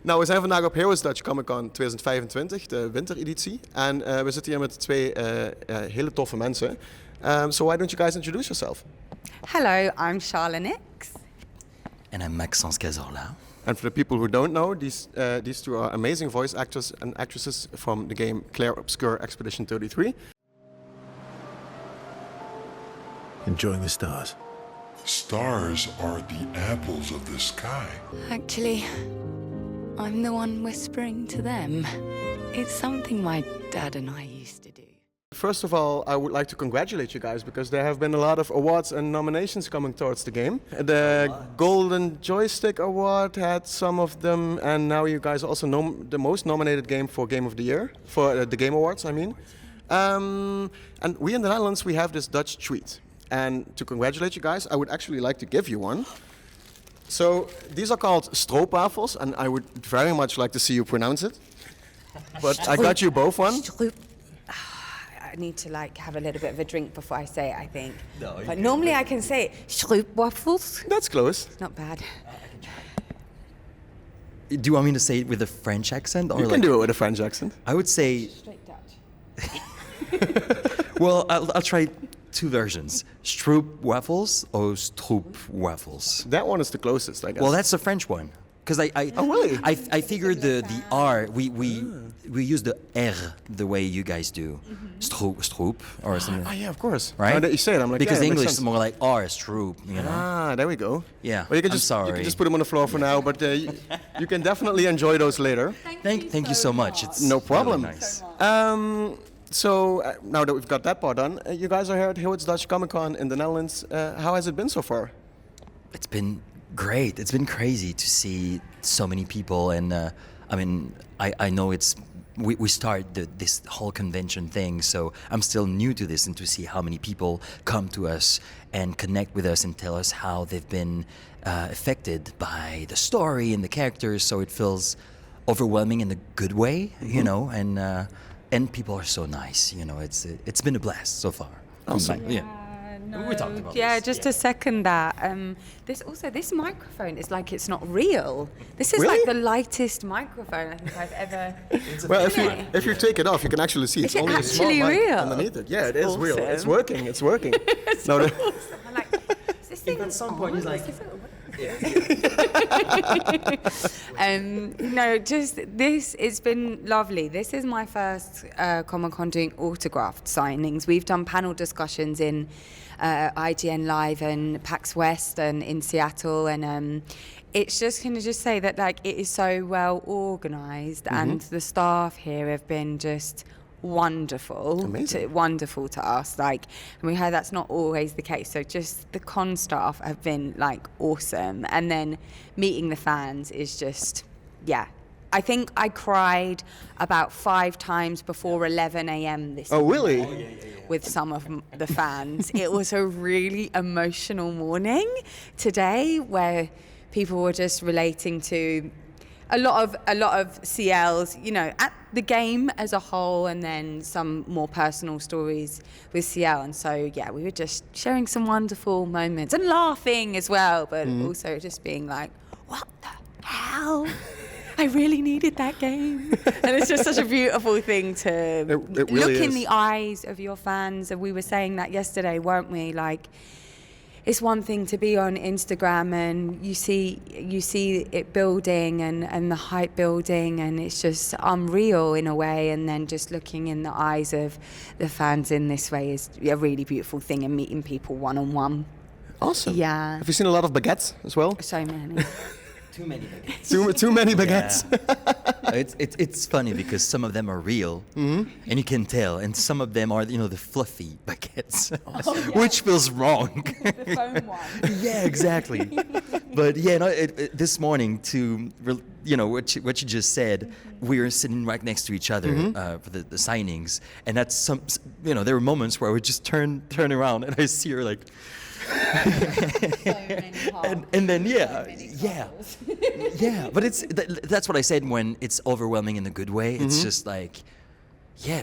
Nou, we zijn vandaag op Heroes Dutch Comic Con 2025, de wintereditie. En we zitten hier met twee hele toffe mensen. So why don't you guys introduce yourself? Hello, I'm Shala Nyx. And I'm Maxence Cazorla. And for the people who don't know, these two are amazing voice actors and actresses from the game Clair Obscur Expedition 33. Enjoying the stars. Stars are the apples of the sky. Actually, I'm the one whispering to them. It's something my dad and I used to do. First of all, I would like to congratulate you guys because there have been a lot of awards and nominations coming towards the game. The Golden Joystick Award had some of them, and now you guys are also the most nominated game for Game of the Year, for the Game Awards, I mean. And we in the Netherlands, we have this Dutch treat. And to congratulate you guys, I would actually like to give you one. So these are called stroopwafels, and I would very much like to see you pronounce it. But I got you both one. I need to have a little bit of a drink before I say it, I think. No, but normally I can say it. Stroopwafels. That's close. Not bad. Do you want me to say it with a French accent? Or you can do it with a French accent. I would say... Straight Dutch. Well, I'll try two versions. Stroopwafels or stroopwafels? That one is the closest, I guess. Well, that's the French one. Because oh, really? I figured the R, we use the R the way you guys do. Stroop or something. Yeah, of course. Right? Now that you say it, I'm like, because yeah, English is more like R, stroop, you know? Ah, there we go. Yeah, well, you can I'm just, sorry. You can just put them on the floor for now, but you can definitely enjoy those later. Thank you so much. It's no problem. Really nice. So now that we've got that part done, you guys are here at Heroes Dutch Comic Con in the Netherlands. How has it been so far? It's been great. It's been crazy to see so many people, and I mean, I know we started this whole convention thing, so I'm still new to this, and to see how many people come to us and connect with us and tell us how they've been affected by the story and the characters. So it feels overwhelming in a good way, you know, and people are so nice. You know, it's been a blast so far. Awesome. Yeah. We talked about this. this. To second that. This microphone is like it's not real. This is Really? like the lightest microphone I think I've ever. Well, if you take it off, you can actually see it's Is it only a small actually mic real? underneath it. Yeah, it is Awesome. real. It's working. It's working. It's No, awesome. I'm like, is this thing at some point he's like, no, just this, it's been lovely. This is my first Comic-Con doing autographed signings. We've done panel discussions in IGN Live and PAX West and in Seattle, and it's just going to just say that it is so well organized, and the staff here have been just wonderful. Wonderful to us, and we heard that's not always the case, so just the con staff have been awesome, and then meeting the fans is just, yeah, I think I cried about 5 times before 11 a.m. this Oh, really? morning with some of the fans. It was a really emotional morning today where people were just relating to a lot of CLs, you know, at the game as a whole, and then some more personal stories with CL. And so, yeah, we were just sharing some wonderful moments and laughing as well, but also just being like, what the hell? I really needed that game. And it's just such a beautiful thing to It really look in is. the eyes of your fans. And we were saying that yesterday, weren't we? It's one thing to be on Instagram and you see it building and the hype building, and it's just unreal in a way, and then just looking in the eyes of the fans in this way is a really beautiful thing, and meeting people one-on-one. Awesome. Yeah. Have you seen a lot of baguettes as well? So many. Too many baguettes. Too many baguettes. Yeah. It's funny because some of them are real, and you can tell, and some of them are, you know, the fluffy baguettes, which feels wrong. The foam one. Yeah, exactly. But yeah, no, this morning, you know what you just said, we were sitting right next to each other for the signings, and that's there were moments where I would just turn around and I see her like. and then yeah, but that's what I said when it's overwhelming in a good way. It's just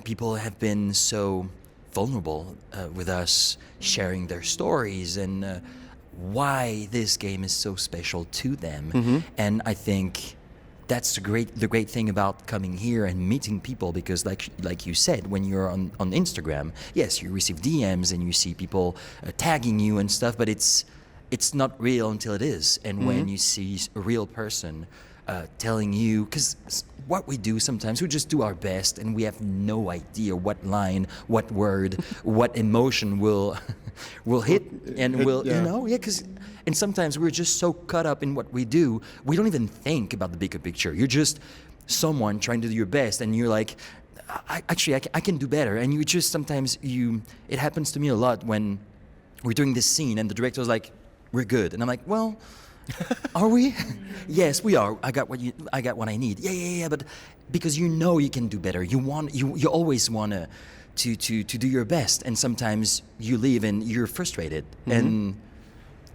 people have been so vulnerable with us, sharing their stories and why this game is so special to them. And I think that's the great thing about coming here and meeting people, because like you said, when you're on Instagram, yes, you receive DMs and you see people tagging you and stuff, but it's not real until it is. And when you see a real person telling you, because what we do sometimes, we just do our best and we have no idea what line, what word, what emotion will hit and will, you know, and sometimes we're just so caught up in what we do, we don't even think about the bigger picture. You're just someone trying to do your best, and you're like, I can do better. And you just sometimes it happens to me a lot when we're doing this scene and the director was like, we're good, and I'm like, well, are we? Yes, we are. I got what I need. Yeah. But because you know you can do better, you always want to do your best, and sometimes you leave and you're frustrated.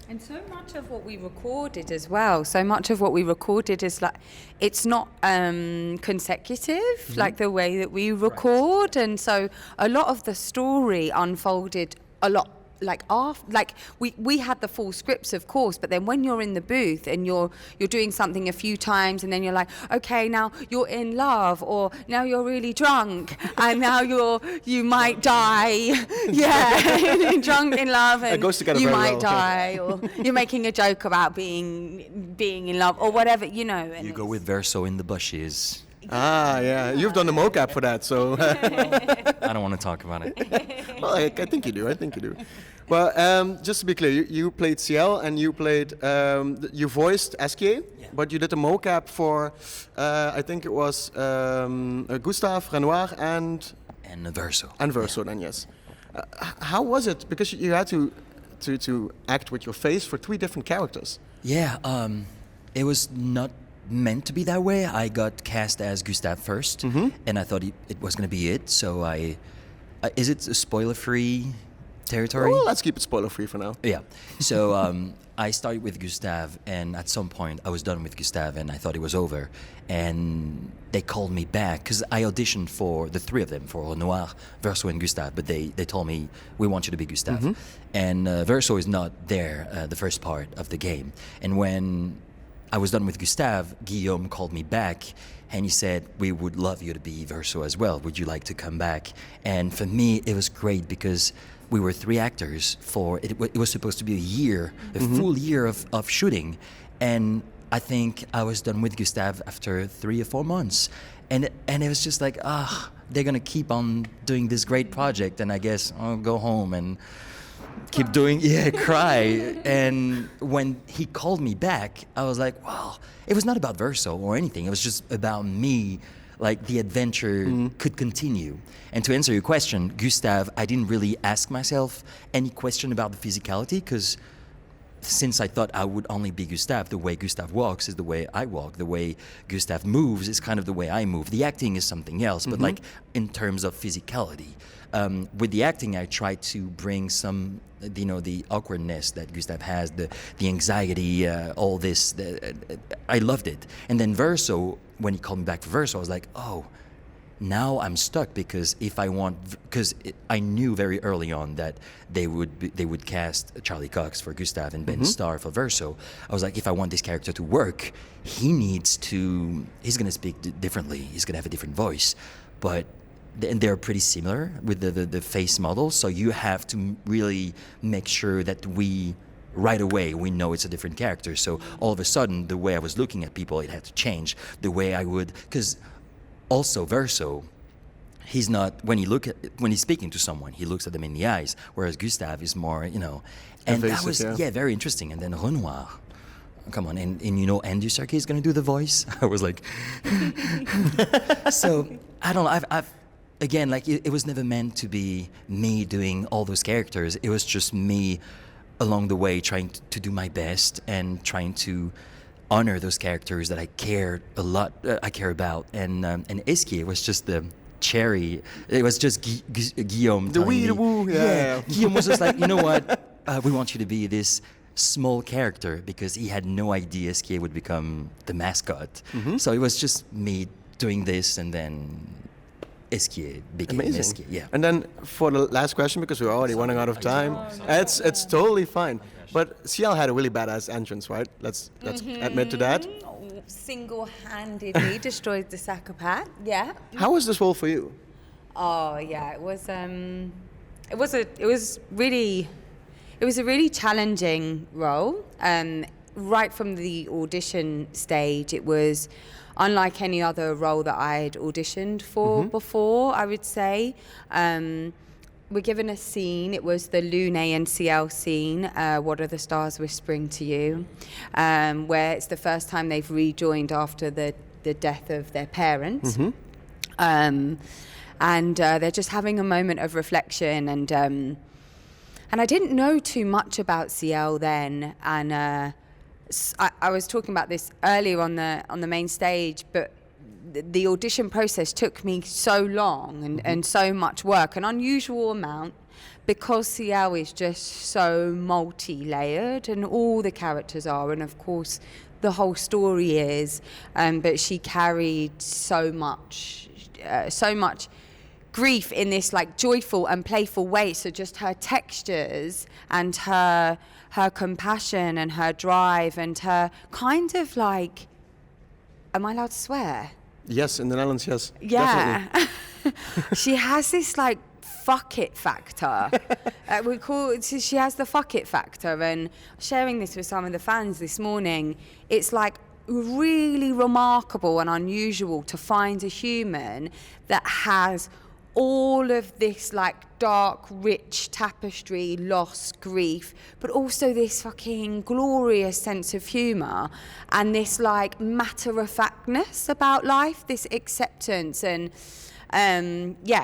And so much of what we recorded as well, so much of what we recorded is like, it's not consecutive, like the way that we record. Right. And so a lot of the story unfolded a lot like after, like we had the full scripts, of course, but then when you're in the booth and you're doing something a few times, and then you're like, okay, now you're in love, or now you're really drunk, and now you might die. Yeah, drunk in love, and it goes together you very might well. die, or you're making a joke about being in love, or whatever, you know. And you go with Verso in the bushes. Ah, yeah. You've done the mocap for that, so. I don't want to talk about it. Well, I think you do. Well, just to be clear, you played Ciel and you played, you voiced Esquier, but you did a mocap for, I think it was Gustave, Renoir, and Verso. And Verso, then, yes. How was it? Because you had to act with your face for 3 different characters. Yeah, it was not meant to be that way. I got cast as Gustave first, and I thought it was going to be it. So is it a spoiler-free territory? Well, let's keep it spoiler-free for now. Yeah. So I started with Gustave, and at some point I was done with Gustave, and I thought it was over. And they called me back because I auditioned for the 3 of them, for Renoir, Verso, and Gustave. But they told me, we want you to be Gustave. And Verso is not there the first part of the game. And when I was done with Gustave, Guillaume called me back and he said, we would love you to be Verso as well. Would you like to come back? And for me, it was great because we were 3 actors for, it was supposed to be a year, a full year of shooting. And I think I was done with Gustave after 3 or 4 months. And it was just like, they're going to keep on doing this great project, and I guess I'll go home and keep doing, cry. And when he called me back, I was like, wow, it was not about Verso or anything. It was just about me, like the adventure could continue. And to answer your question, Gustave, I didn't really ask myself any question about the physicality, because since I thought I would only be Gustave, the way Gustave walks is the way I walk. The way Gustave moves is kind of the way I move. The acting is something else, but like in terms of physicality. With the acting, I tried to bring some, the awkwardness that Gustave has, the anxiety, all this. I loved it. And then Verso, when he called me back for Verso, I was like, oh, now I'm stuck, because I knew very early on that they would cast Charlie Cox for Gustave and Ben Starr for Verso. I was like, if I want this character to work, he's going to speak differently. He's going to have a different voice. But and they're pretty similar with the face model, so you have to really make sure that right away we know it's a different character. So all of a sudden, the way I was looking at people, it had to change. The way I would, because also Verso, he's not, when he's speaking to someone, he looks at them in the eyes, whereas Gustave is more, and that was very interesting. And then Renoir, come on, and Andy Serkis is going to do the voice. I was like, so I don't know. I've again, like it was never meant to be me doing all those characters. It was just me along the way trying to do my best and trying to honor those characters that I care a lot. I care about, and Esquier was just the cherry. It was just Guillaume. The woo, yeah. Guillaume was just like, you know what? We want you to be this small character, because he had no idea Esquier would become the mascot. So it was just me doing this, and then Esquier became Esquier. Yeah. And then for the last question, because we're already running out of time, it's totally fine. But Ciel had a really badass entrance, right? Let's admit to that. single-handedly destroyed the Sakapat. Yeah. How was this role for you? Oh yeah, it was a really challenging role. Right from the audition stage, it was unlike any other role that I'd auditioned for before, I would say. We're given a scene. It was the Lune and CL scene, What Are the Stars Whispering to You, where it's the first time they've rejoined after the death of their parents. And they're just having a moment of reflection. And I didn't know too much about CL then. And I was talking about this earlier on the main stage, but the audition process took me so long and so much work, an unusual amount, because CL is just so multi-layered, and all the characters are, and of course the whole story is, but she carried so much grief in this like joyful and playful way. So just her textures and her compassion and her drive and her kind of like, am I allowed to swear? Yes, in the Netherlands, yes. Yeah. Definitely. She has this like fuck it factor. She has the fuck it factor, and sharing this with some of the fans this morning, it's like really remarkable and unusual to find a human that has all of this like dark, rich tapestry, loss, grief, but also this fucking glorious sense of humour and this like matter-of-factness about life, this acceptance. And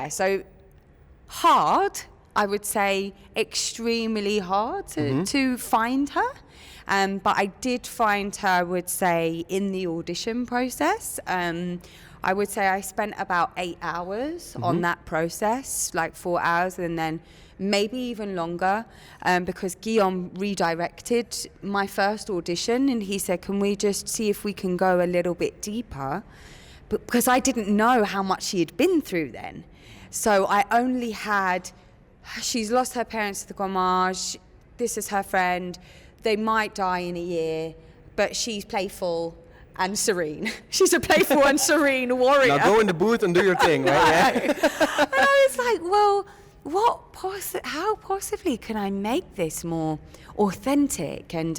so hard, I would say extremely hard to find her. But I did find her, I would say, in the audition process. I would say I spent about 8 hours on that process, like 4 hours, and then maybe even longer, because Guillaume redirected my first audition, and he said, can we just see if we can go a little bit deeper? But because I didn't know how much she had been through then. So I only had, she's lost her parents to the Guamage, this is her friend, they might die in a year, but she's playful and serene. She's a playful and serene warrior. Now go in the booth and do your thing, right? And I was like, well, how possibly can I make this more authentic? And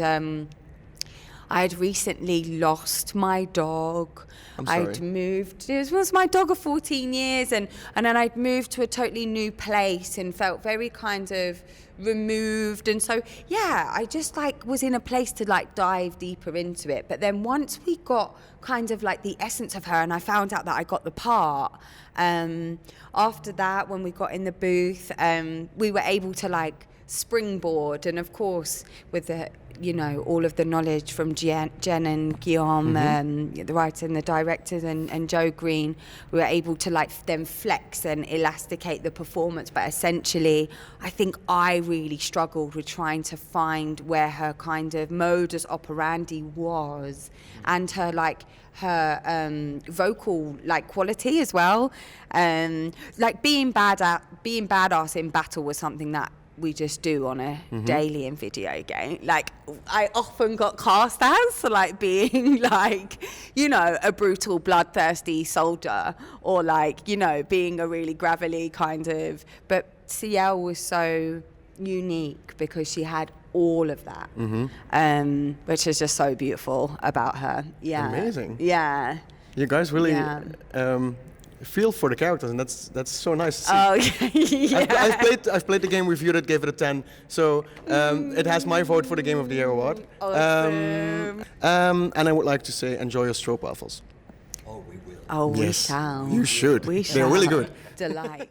I had recently lost my dog. I'm sorry. I'd moved, it was my dog of 14 years, and then I'd moved to a totally new place and felt very kind of removed. And so, yeah, I just like was in a place to like dive deeper into it. But then once we got kind of like the essence of her and I found out that I got the part, after that, when we got in the booth, we were able to like springboard. And of course, with the, you know, all of the knowledge from Jen and Guillaume, the writer and the directors, and Joe Green, we were able to like then flex and elasticate the performance. But essentially, I think I really struggled with trying to find where her kind of modus operandi was, and her like vocal like quality as well. Like being badass in battle was something that we just do on a daily in video game. Like I often got cast as like being like, you know, a brutal bloodthirsty soldier, or like, you know, being a really gravelly kind of, but CL was so unique because she had all of that, which is just so beautiful about her. Yeah. Amazing. Yeah. You guys really feel for the characters, and that's so nice to see. Oh, yeah. I've played the game, reviewed it, gave it a 10. So it has my vote for the Game of the Year award. Awesome. And I would like to say, enjoy your stroopwafels. Oh, we will. Oh, we Yes, shall. you should. We shall. They're really good. Delight.